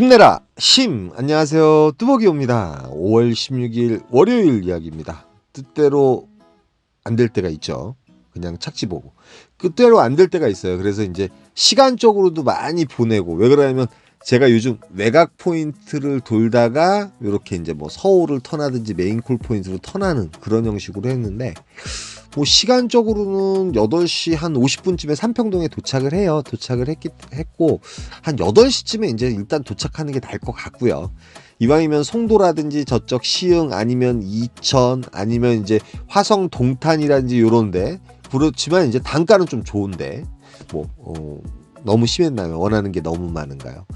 힘내라 힘. 안녕하세요, 뚜벅이옵니다. 5월 16일 월요일 이야기입니다. 뜻대로 안 될 때가 있죠. 그냥 착지 보고 뜻대로 안 될 때가 있어요. 그래서 이제 시간적으로도 많이 보내고, 왜 그러냐면 제가 요즘 외곽 포인트를 돌다가 이렇게 이제 뭐 서울을 턴하든지 메인콜 포인트로 턴하는 그런 형식으로 했는데, 뭐 시간적으로는 8시 한 50분쯤에 삼평동에 도착을 해요. 도착을 했고 한 8시쯤에 이제 일단 도착하는 게 나을 것 같고요. 이왕이면 송도라든지 저쪽 시흥 아니면 이천 아니면 이제 화성 동탄이라든지 요런데, 그렇지만 이제 단가는 좀 좋은데 너무 심했나요? 원하는 게 너무 많은가요?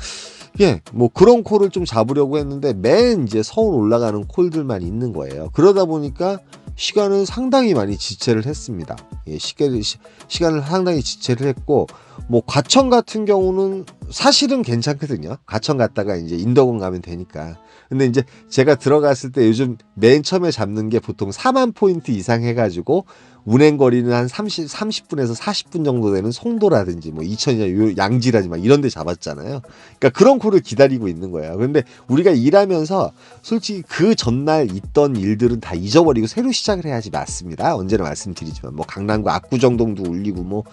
예, 뭐 그런 콜을 좀 잡으려고 했는데 맨 이제 서울 올라가는 콜들만 있는 거예요. 그러다 보니까 시간을 상당히 많이 지체를 했습니다. 예, 시간을 상당히 지체를 했고, 뭐 과천 같은 경우는 사실은 괜찮거든요. 과천 갔다가 이제 인덕원 가면 되니까. 근데 이제 제가 들어갔을 때 요즘 맨 처음에 잡는 게 보통 4만 포인트 이상 해가지고 운행거리는 한 30분에서 40분 정도 되는 송도라든지 뭐 이천이나 양지라든지 막 이런 데 잡았잖아요. 그러니까 그런 콜을 기다리고 있는 거예요. 그런데 우리가 일하면서 솔직히 그 전날 있던 일들은 다 잊어버리고 새로 시작을 해야지 맞습니다. 언제나 말씀드리지만 뭐 강남구 압구정동도 올리고 뭐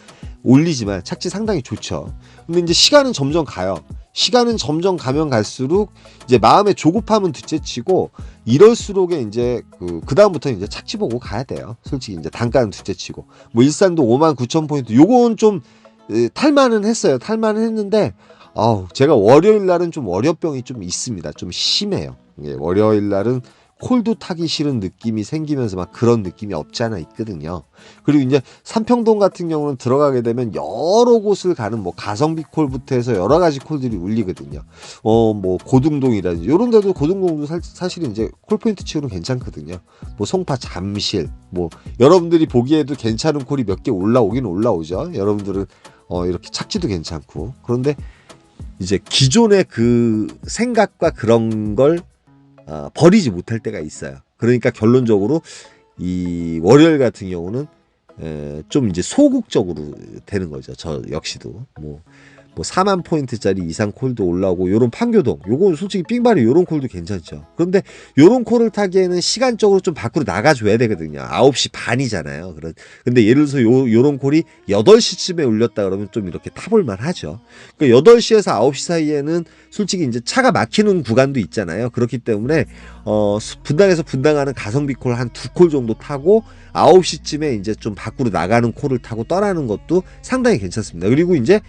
올리지만 착지 상당히 좋죠. 근데 이제 시간은 점점 가요. 시간은 점점 가면 갈수록 이제 마음의 조급함은 둘째치고, 이럴수록에 이제 그 다음부터는 이제 착지 보고 가야 돼요. 솔직히 이제 단가는 둘째치고, 뭐 일산도 59,000포인트 요건 좀 탈만은 했어요. 탈만은 했는데 제가 월요일 날은 좀 월요병이 좀 있습니다. 좀 심해요. 예, 월요일 날은 콜도 타기 싫은 느낌이 생기면서 막 그런 느낌이 없지 않아 있거든요. 그리고 이제 삼평동 같은 경우는 들어가게 되면 여러 곳을 가는 뭐 가성비 콜부터 해서 여러 가지 콜들이 울리거든요. 뭐 고등동이라든지 이런 데도, 고등동도 사실은 이제 콜 포인트 치고는 괜찮거든요. 뭐 송파 잠실, 뭐 여러분들이 보기에도 괜찮은 콜이 몇 개 올라오긴 올라오죠. 여러분들은 이렇게 착지도 괜찮고. 그런데 이제 기존의 그 생각과 그런 걸 버리지 못할 때가 있어요. 그러니까 결론적으로 이 월요일 같은 경우는 좀 이제 소극적으로 되는 거죠. 저 역시도 뭐 4만 포인트짜리 이상 콜도 올라오고, 요런 판교동 요건 솔직히 삥바리 요런 콜도 괜찮죠. 그런데 요런 콜을 타기에는 시간적으로 좀 밖으로 나가줘야 되거든요. 9시 반이잖아요. 근데 예를 들어서 요런 콜이 8시쯤에 올렸다 그러면 좀 이렇게 타볼만 하죠. 그러니까 8시에서 9시 사이에는 솔직히 이제 차가 막히는 구간도 있잖아요. 그렇기 때문에 분당에서 분당하는 가성비 콜 한 2콜 정도 타고 9시쯤에 이제 좀 밖으로 나가는 콜을 타고 떠나는 것도 상당히 괜찮습니다. 그리고 이제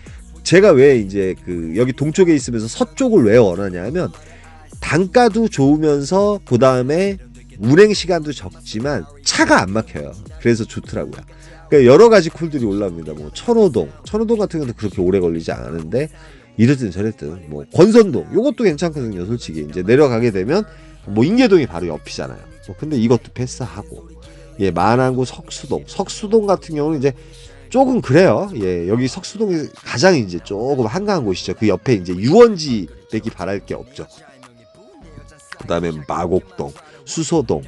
제가 왜 이제 여기 동쪽에 있으면서 서쪽을 왜 원하냐면, 단가도 좋으면서 그 다음에 운행 시간도 적지만 차가 안 막혀요. 그래서 좋더라고요. 그러니까 여러 가지 콜들이 올라옵니다. 뭐 천호동 같은 경우도 그렇게 오래 걸리지 않은데, 이랬든 저랬든 뭐 권선동 요것도 괜찮거든요. 솔직히 이제 내려가게 되면 뭐 인계동이 바로 옆이잖아요. 근데 이것도 패스하고, 예, 마안구 석수동 같은 경우는 이제 조금 그래요. 예, 여기 석수동이 가장 이제 조금 한가한 곳이죠. 그 옆에 이제 유원지 되기 바랄 게 없죠. 그 다음에 마곡동, 수소동,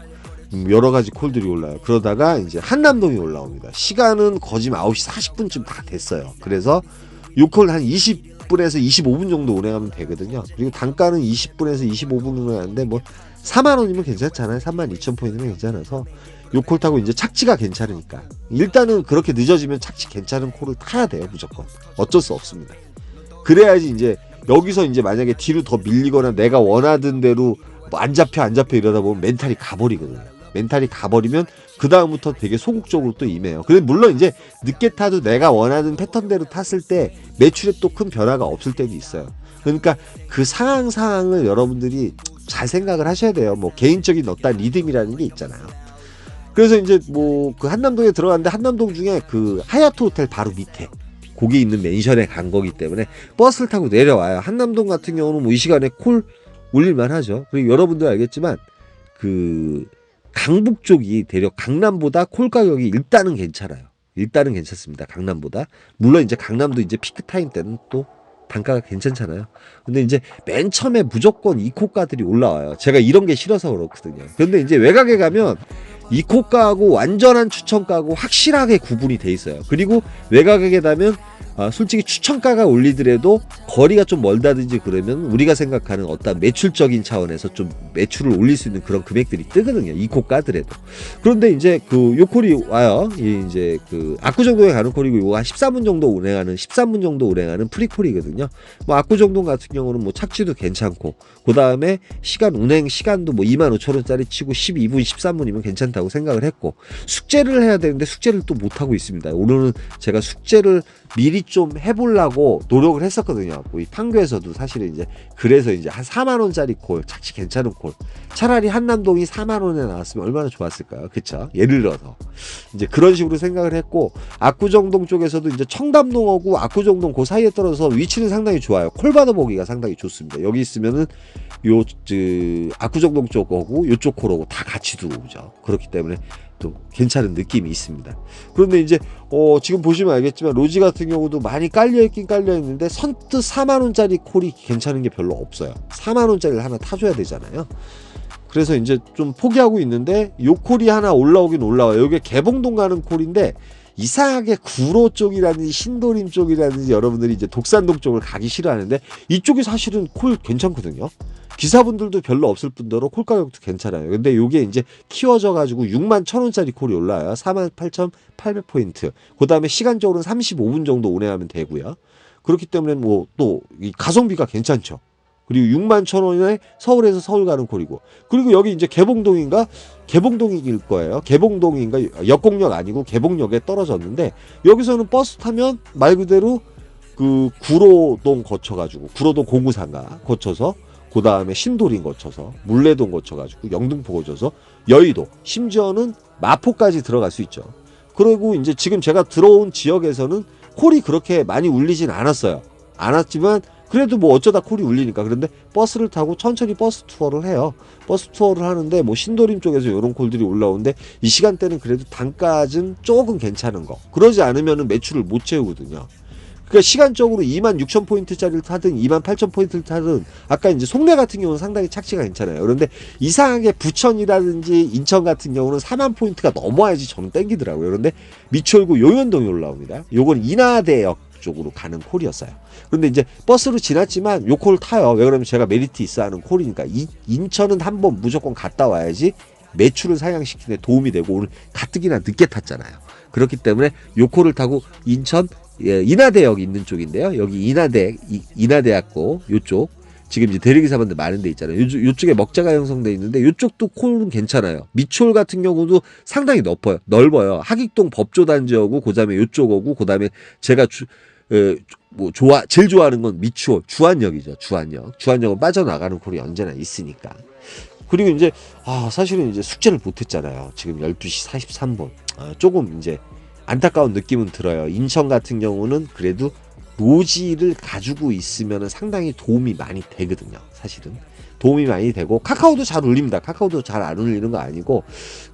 여러 가지 콜들이 올라요. 그러다가 이제 한남동이 올라옵니다. 시간은 거짓 9시 40분쯤 다 됐어요. 그래서 요 콜 한 20분에서 25분 정도 운행하면 되거든요. 그리고 단가는 20분에서 25분 운행하는데 뭐 4만 원이면 괜찮잖아요. 32,000포인트면 괜찮아서 요 콜 타고 이제 착지가 괜찮으니까 일단은 그렇게 늦어지면 착지 괜찮은 콜을 타야 돼요. 무조건 어쩔 수 없습니다. 그래야지 이제 여기서 이제 만약에 뒤로 더 밀리거나 내가 원하던 대로 뭐 안 잡혀 이러다 보면 멘탈이 가버리거든요. 멘탈이 가버리면 그 다음부터 되게 소극적으로 또 임해요. 근데 물론 이제 늦게 타도 내가 원하는 패턴대로 탔을 때 매출에 또 큰 변화가 없을 때도 있어요. 그러니까 그 상황을 여러분들이 잘 생각을 하셔야 돼요. 뭐 개인적인 어떤 리듬이라는 게 있잖아요. 그래서 이제 뭐 그 한남동에 들어갔는데, 한남동 중에 그 하얏트 호텔 바로 밑에 거기 있는 맨션에 간 거기 때문에 버스를 타고 내려와요. 한남동 같은 경우는 뭐 이 시간에 콜 올릴만 하죠. 그리고 여러분들 알겠지만 그 강북 쪽이 대략 강남보다 콜 가격이 일단은 괜찮아요. 일단은 괜찮습니다. 강남보다. 물론 이제 강남도 이제 피크 타임 때는 또 단가가 괜찮잖아요. 근데 이제 맨 처음에 무조건 이코가들이 올라와요. 제가 이런 게 싫어서 그렇거든요. 그런데 이제 외곽에 가면 이코가하고 완전한 추천가하고 확실하게 구분이 돼 있어요. 그리고 외곽에 가면 솔직히 추천가가 올리더라도 거리가 좀 멀다든지 그러면 우리가 생각하는 어떤 매출적인 차원에서 좀 매출을 올릴 수 있는 그런 금액들이 뜨거든요. 이 코 까더라도. 그런데 이제 그 요 콜이 와요. 이제 그 압구정동에 가는 콜이고 요거 한 13분 정도 운행하는 13분 정도 운행하는 프리콜이거든요. 뭐 압구정동 같은 경우는 뭐 착지도 괜찮고 그다음에 운행 시간도 뭐 25,000원짜리 치고 12분 13분이면 괜찮다고 생각을 했고 숙제를 해야 되는데 숙제를 또 못 하고 있습니다. 오늘은 제가 숙제를 미리 좀 해보려고 노력을 했었거든요. 이 판교에서도 사실은 이제 그래서 이제 한 4만 원짜리 콜, 착지 괜찮은 콜. 차라리 한남동이 4만 원에 나왔으면 얼마나 좋았을까요? 그쵸? 예를 들어서 이제 그런 식으로 생각을 했고 압구정동 쪽에서도 이제 청담동하고 압구정동 그 사이에 떨어져서 위치는 상당히 좋아요. 콜 받아보기가 상당히 좋습니다. 여기 있으면은 압구정동 쪽하고 요쪽 콜하고 다 같이 들어오죠. 그렇기 때문에 또 괜찮은 느낌이 있습니다. 그런데 이제 지금 보시면 알겠지만 로지 같은 경우도 많이 깔려있긴 깔려있는데 선뜻 4만원짜리 콜이 괜찮은 게 별로 없어요. 4만원짜리를 하나 타줘야 되잖아요. 그래서 이제 좀 포기하고 있는데 요 콜이 하나 올라오긴 올라와요. 이게 개봉동 가는 콜인데 이상하게 구로 쪽이라든지 신도림 쪽이라든지 여러분들이 이제 독산동 쪽을 가기 싫어하는데 이쪽이 사실은 콜 괜찮거든요. 기사분들도 별로 없을 뿐더러 콜 가격도 괜찮아요. 근데 요게 이제 키워져 가지고 61,000원짜리 콜이 올라와요. 48,800포인트. 그 다음에 시간적으로는 35분 정도 운행하면 되고요. 그렇기 때문에 뭐 또 이 가성비가 괜찮죠. 그리고 61,000원에 서울에서 서울 가는 콜이고. 그리고 여기 이제 개봉동일 거예요. 개봉동인가 역곡역 아니고 개봉역에 떨어졌는데 여기서는 버스 타면 말 그대로 그 구로동 거쳐가지고 구로동 공구상가 거쳐서 그 다음에 신도림 거쳐서 물레동 거쳐가지고 영등포 거쳐서 여의도 심지어는 마포까지 들어갈 수 있죠. 그리고 이제 지금 제가 들어온 지역에서는 콜이 그렇게 많이 울리진 않았지만 그래도 뭐 어쩌다 콜이 울리니까. 그런데 버스를 타고 천천히 버스 투어를 해요. 버스 투어를 하는데 뭐 신도림 쪽에서 이런 콜들이 올라오는데 이 시간대는 그래도 단가는 조금 괜찮은 거. 그러지 않으면 매출을 못 채우거든요. 그러니까 시간적으로 26,000포인트짜리를 타든 28,000포인트를 타든 아까 이제 송내 같은 경우는 상당히 착지가 괜찮아요. 그런데 이상하게 부천이라든지 인천 같은 경우는 4만 포인트가 넘어야지 저는 땡기더라고요. 그런데 미추홀구 용현동이 올라옵니다. 요건 인하대역 쪽으로 가는 콜이었어요. 그런데 이제 버스로 지났지만 요 콜 타요. 왜 그러면 제가 메리트 있어 하는 콜이니까. 인천은 한번 무조건 갔다 와야지 매출을 상향시키는 데 도움이 되고 오늘 가뜩이나 늦게 탔잖아요. 그렇기 때문에 요 콜을 타고 인천 인하대역 있는 쪽인데요. 여기 인하대학고 요쪽 지금 이제 대리기사분들 많은 데 있잖아요. 요쪽에 먹자가 형성돼 있는데 요쪽도 콜은 괜찮아요. 미추홀 같은 경우도 상당히 넓어요. 하객동 법조단지하고 그다음에 요쪽하고 그다음에 제가 제일 좋아하는 건 미추홀 주안역이죠. 주안역은 빠져나가는 콜이 언제나 있으니까. 그리고 이제 사실은 이제 숙제를 못했잖아요. 지금 12시 43분. 조금 이제 안타까운 느낌은 들어요. 인천 같은 경우는 그래도 노지를 가지고 있으면 상당히 도움이 많이 되거든요. 사실은 도움이 많이 되고 카카오도 잘 울립니다. 카카오도 잘 안 울리는 거 아니고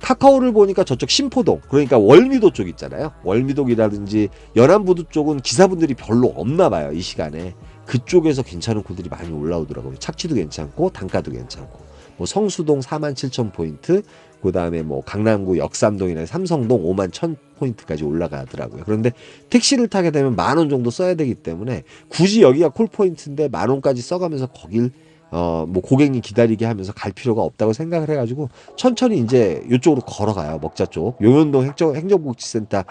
카카오를 보니까 저쪽 신포동 그러니까 월미도 쪽 있잖아요. 월미동이라든지 연안부두 쪽은 기사분들이 별로 없나 봐요. 이 시간에 그쪽에서 괜찮은 콜들이 많이 올라오더라고요. 착지도 괜찮고 단가도 괜찮고 뭐 성수동 47,000포인트 그 다음에 뭐 강남구 역삼동이나 삼성동 51,000포인트까지 올라가더라고요. 그런데 택시를 타게 되면 10,000원 정도 써야 되기 때문에 굳이 여기가 콜포인트인데 10,000원까지 써가면서 거길 뭐 고객님 기다리게 하면서 갈 필요가 없다고 생각을 해가지고 천천히 이제 이쪽으로 걸어가요. 먹자 쪽 용현동 행정복지센터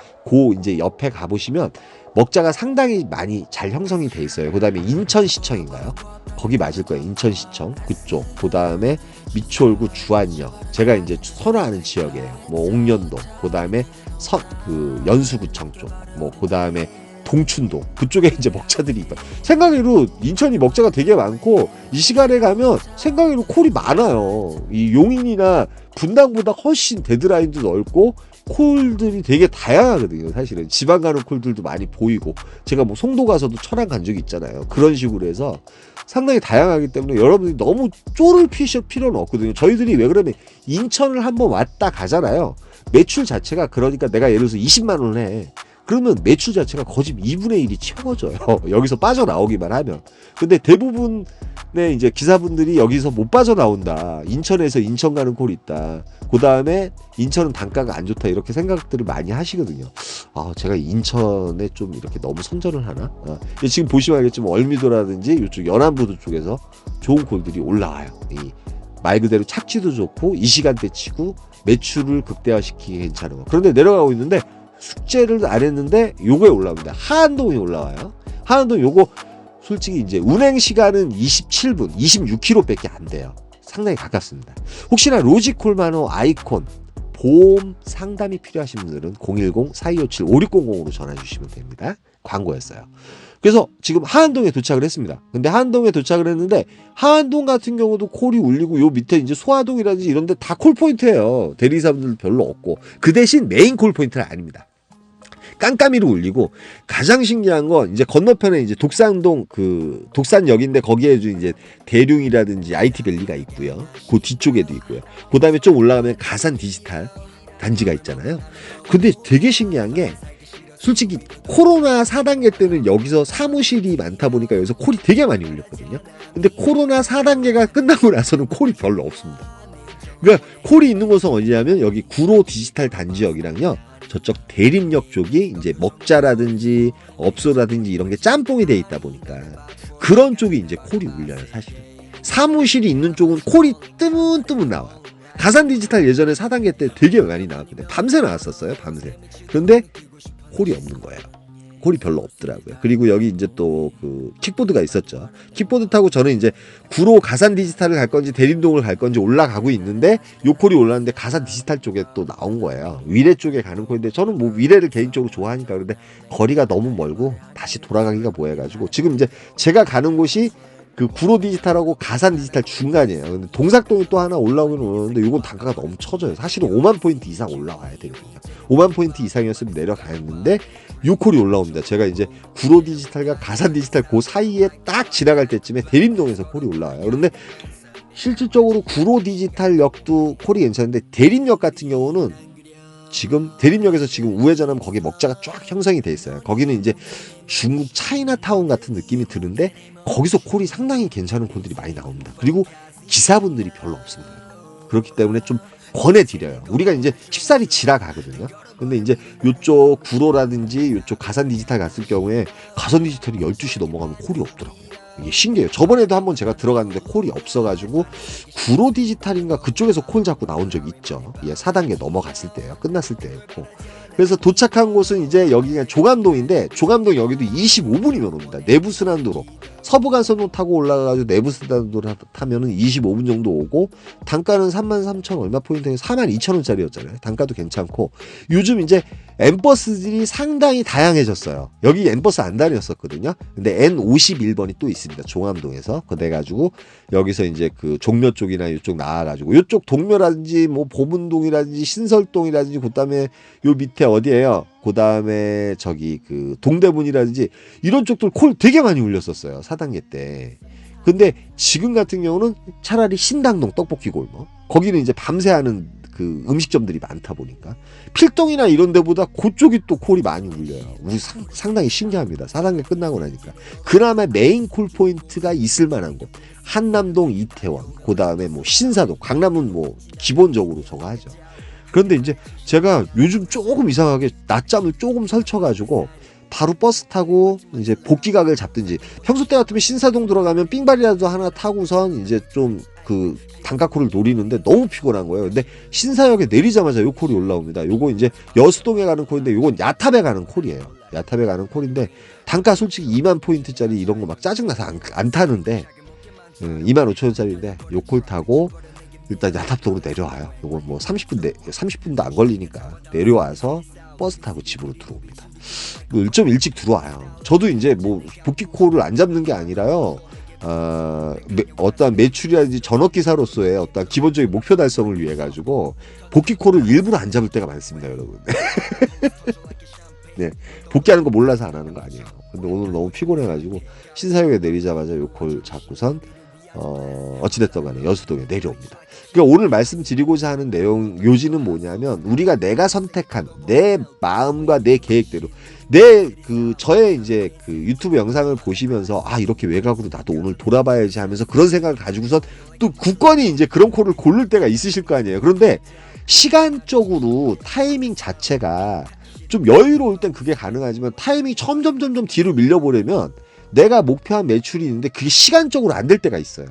이제 옆에 가보시면 먹자가 상당히 많이 잘 형성이 돼 있어요. 그 다음에 인천시청인가요? 거기 맞을 거예요. 인천시청 그쪽. 그 다음에 미추홀구 주안역. 제가 이제 선호하는 지역이에요. 뭐 옥년동. 그 다음에 연수구청 쪽. 뭐 그 다음에 동춘동. 그쪽에 이제 먹자들이 있다. 생각외로 인천이 먹자가 되게 많고 이 시간에 가면 생각외로 콜이 많아요. 이 용인이나 분당보다 훨씬 데드라인도 넓고 콜들이 되게 다양하거든요. 사실은 지방 가는 콜들도 많이 보이고 제가 뭐 송도 가서도 천안 간 적이 있잖아요. 그런 식으로 해서 상당히 다양하기 때문에 여러분들이 너무 쪼를 피실 필요는 없거든요. 저희들이 왜 그러면 인천을 한번 왔다 가잖아요. 매출 자체가 그러니까 내가 예를 들어서 20만 원을 해. 그러면 매출 자체가 거의 2분의 1이 채워져요. 여기서 빠져나오기만 하면. 근데 대부분의 이제 기사분들이 여기서 못 빠져나온다. 인천에서 인천 가는 콜이 있다. 그 다음에 인천은 단가가 안 좋다. 이렇게 생각들을 많이 하시거든요. 제가 인천에 좀 이렇게 너무 선전을 하나? 지금 보시면 알겠지만 월미도라든지 이쪽 연안부두 쪽에서 좋은 콜들이 올라와요. 말 그대로 착지도 좋고 이 시간대 치고 매출을 극대화시키기 괜찮은 거. 그런데 내려가고 있는데 숙제를 안 했는데 요거에 올라옵니다. 하안동이 올라와요. 하안동 요거 솔직히 이제 운행 시간은 27분, 26km밖에 안 돼요. 상당히 가깝습니다. 혹시나 로지콜만호 아이콘 보험 상담이 필요하신 분들은 010-4257-5600으로 전화 주시면 됩니다. 광고였어요. 그래서 지금 하안동에 도착을 했습니다. 근데 하안동에 도착을 했는데 하안동 같은 경우도 콜이 울리고 요 밑에 이제 소화동이라든지 이런 데 다 콜포인트예요. 대리사분들 별로 없고. 그 대신 메인 콜포인트는 아닙니다. 깜깜이로 울리고 가장 신기한 건 이제 건너편에 이제 독산동 독산역인데 거기에 이제 대륜이라든지 IT밸리가 있고요. 그 뒤쪽에도 있고요. 그 다음에 좀 올라가면 가산 디지털 단지가 있잖아요. 근데 되게 신기한 게 솔직히 코로나 4단계 때는 여기서 사무실이 많다 보니까 여기서 콜이 되게 많이 울렸거든요. 근데 코로나 4단계가 끝나고 나서는 콜이 별로 없습니다. 그러니까 콜이 있는 곳은 어디냐면 여기 구로 디지털 단지역이랑요. 저쪽 대림역 쪽이 이제 먹자라든지 업소라든지 이런 게 짬뽕이 돼 있다 보니까 그런 쪽이 이제 콜이 울려요, 사실은. 사무실이 있는 쪽은 콜이 뜨문뜨문 나와요. 가산 디지털 예전에 4단계 때 되게 많이 나왔거든요. 밤새 나왔었어요, 밤새. 그런데 콜이 없는 거예요. 콜이 별로 없더라고요. 그리고 여기 이제 또 그 킥보드가 있었죠. 킥보드 타고 저는 이제 구로 가산 디지털을 갈 건지 대림동을 갈 건지 올라가고 있는데 요 콜이 올랐는데 가산 디지털 쪽에 또 나온 거예요. 위례 쪽에 가는 콜인데 저는 뭐 위례를 개인적으로 좋아하니까. 그런데 거리가 너무 멀고 다시 돌아가기가 뭐해가지고 지금 이제 제가 가는 곳이 그 구로 디지털하고 가산 디지털 중간이에요. 근데 동삭동이 또 하나 올라오긴 오는데 이건 단가가 너무 쳐져요. 사실은 5만 포인트 이상 올라와야 되거든요. 5만 포인트 이상이었으면 내려가는데 6콜이 올라옵니다. 제가 이제 구로 디지털과 가산 디지털 그 사이에 딱 지나갈 때쯤에 대림동에서 콜이 올라와요. 그런데 실질적으로 구로 디지털 역도 콜이 괜찮은데 대림역 같은 경우는 지금 대림역에서 지금 우회전하면 거기 먹자가 쫙 형성이 돼 있어요. 거기는 이제 중국 차이나타운 같은 느낌이 드는데 거기서 콜이 상당히 괜찮은 콜들이 많이 나옵니다. 그리고 기사분들이 별로 없습니다. 그렇기 때문에 좀 권해드려요. 우리가 이제 쉽사리 지나가거든요. 근데 이제 요쪽 구로라든지 요쪽 가산 디지털 갔을 경우에 가산 디지털이 12시 넘어가면 콜이 없더라고요. 이게 신기해요. 저번에도 한번 제가 들어갔는데 콜이 없어가지고 구로 디지털인가 그쪽에서 콜 잡고 나온 적이 있죠. 예, 4단계 넘어갔을 때예요. 끝났을 때였고. 그래서 도착한 곳은 이제 여기가 조감동인데 조감동 여기도 25분이면 옵니다. 내부순환도로 서부간선로 타고 올라가가지고 내부순환도로 타면은 25분 정도 오고 단가는 33,000 얼마 포인트에 42,000원짜리였잖아요. 단가도 괜찮고 요즘 이제 N버스들이 상당히 다양해졌어요. 여기 N버스 안 다녔었거든요. 근데 N51번이 또 있습니다. 종암동에서. 그래가지고 여기서 이제 그 종묘 쪽이나 이쪽 나와가지고 이쪽 동묘라든지 뭐 보문동이라든지 신설동이라든지 그다음에 요 밑에 어디예요? 그다음에 저기 그 동대문이라든지 이런 쪽들 콜 되게 많이 울렸었어요. 4단계 때. 근데 지금 같은 경우는 차라리 신당동 떡볶이 골목 거기는 이제 밤새 하는 그 음식점들이 많다 보니까 필동이나 이런 데보다 그쪽이 또 콜이 많이 울려요. 상당히 신기합니다. 4단계 끝나고 나니까. 그나마 메인 콜 포인트가 있을 만한 곳. 한남동, 이태원, 그 다음에 뭐 신사동, 강남은 뭐 기본적으로 저거 하죠. 그런데 이제 제가 요즘 조금 이상하게 낮잠을 조금 설쳐가지고 바로 버스 타고 이제 복귀각을 잡든지 평소 때 같으면 신사동 들어가면 삥발이라도 하나 타고선 이제 좀 그 단가콜을 노리는데 너무 피곤한 거예요. 근데 신사역에 내리자마자 요 콜이 올라옵니다. 요거 이제 여수동에 가는 콜인데 요건 야탑에 가는 콜이에요. 야탑에 가는 콜인데 단가 솔직히 2만 포인트짜리 이런 거 막 짜증나서 안 타는데 2만 5천원짜리인데 요 콜 타고 일단 야탑동으로 내려와요. 요거 뭐 30분도 안 걸리니까 내려와서 버스 타고 집으로 들어옵니다. 좀 일찍 들어와요. 저도 이제 뭐 복귀콜을 안 잡는 게 아니라요. 어떠한 매출이라든지 전업기사로서의 어떤 기본적인 목표 달성을 위해 가지고 복귀콜을 일부러 안 잡을 때가 많습니다, 여러분. 네, 복귀하는 거 몰라서 안 하는 거 아니에요. 근데 오늘 너무 피곤해가지고 신사역에 내리자마자 요 콜 잡고선 어찌됐든 간에 여수동에 내려옵니다. 그러니까 오늘 말씀드리고자 하는 내용 요지는 뭐냐면 우리가 내가 선택한 내 마음과 내 계획대로 저의 이제 그 유튜브 영상을 보시면서 아 이렇게 외곽으로 나도 오늘 돌아봐야지 하면서 그런 생각을 가지고선 또 굳건히 이제 그런 코를 고를 때가 있으실 거 아니에요. 그런데 시간적으로 타이밍 자체가 좀 여유로울 땐 그게 가능하지만 타이밍이 점점 뒤로 밀려버리면 내가 목표한 매출이 있는데 그게 시간적으로 안 될 때가 있어요.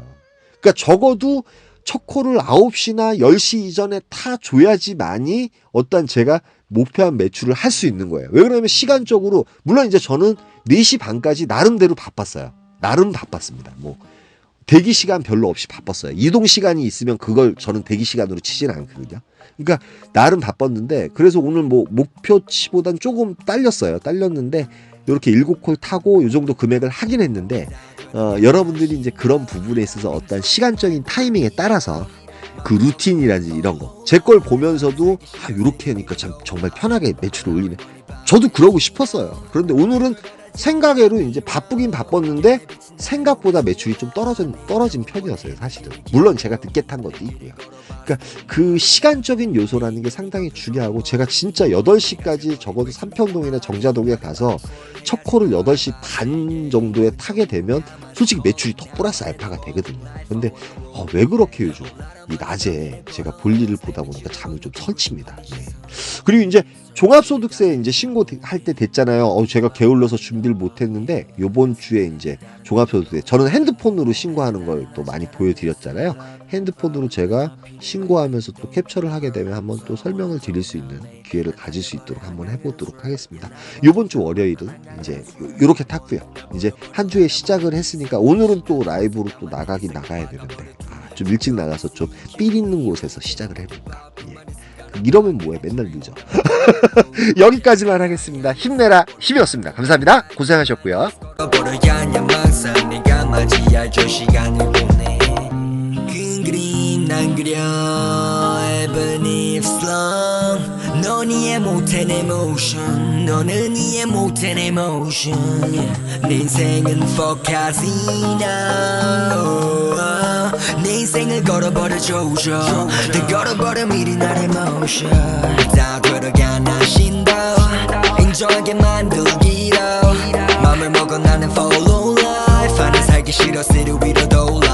그러니까 적어도 첫 콜을 9시나 10시 이전에 타줘야지만이 어떤 제가 목표한 매출을 할 수 있는 거예요. 왜 그러냐면 시간적으로 물론 이제 저는 4시 반까지 나름대로 바빴어요. 나름 바빴습니다. 뭐 대기 시간 별로 없이 바빴어요. 이동 시간이 있으면 그걸 저는 대기 시간으로 치지는 않거든요. 그러니까 나름 바빴는데 그래서 오늘 뭐 목표치보단 조금 딸렸는데 이렇게 7콜 타고 이 정도 금액을 하긴 했는데 여러분들이 이제 그런 부분에 있어서 어떤 시간적인 타이밍에 따라서 그 루틴이라든지 이런 거 제 걸 보면서도 아 이렇게 하니까 참 정말 편하게 매출을 올리네. 저도 그러고 싶었어요. 그런데 오늘은 생각외로 이제 바쁘긴 바빴는데 생각보다 매출이 좀 떨어진 편이었어요, 사실은. 물론 제가 늦게 탄 것도 있고요. 그러니까 그 시간적인 요소라는 게 상당히 중요하고 제가 진짜 8시까지 적어도 삼평동이나 정자동에 가서 첫 콜을 8시 반 정도에 타게 되면 솔직히 매출이 더 플러스 알파가 되거든요. 근데 왜 그렇게 요즘 이 낮에 제가 볼 일을 보다 보니까 잠을 좀 설칩니다. 네. 그리고 이제 종합소득세 이제 신고할 때 됐잖아요. 제가 게을러서 준비를 못했는데 요번 주에 이제 종합소득세 저는 핸드폰으로 신고하는 걸 또 많이 보여드렸잖아요. 핸드폰으로 제가 신고하면서 또 캡처를 하게 되면 한번 또 설명을 드릴 수 있는 기회를 가질 수 있도록 한번 해보도록 하겠습니다. 요번 주 월요일은 이제 요렇게 탔고요. 이제 한 주에 시작을 했으니까 오늘은 또 라이브로 또 나가야 되는데 좀 일찍 나가서 좀 삘 있는 곳에서 시작을 해볼까. 이러면 뭐해 맨날 늦어. 여기까지만 하겠습니다. 힘내라 힘이었습니다. 감사합니다. 고생하셨고요. 난 그려 even if slow 넌 이해 못해 내 motion 너는 이해 못해 내 motion 내 인생은 for casino 내 인생을 걸어버려 조져 다 걸어버려 미리 나의 motion 다 들어가 나 신도 인정하게 만들기로 맘을 먹어 나는 follow life 나는 살기 싫어 city 위로 돌아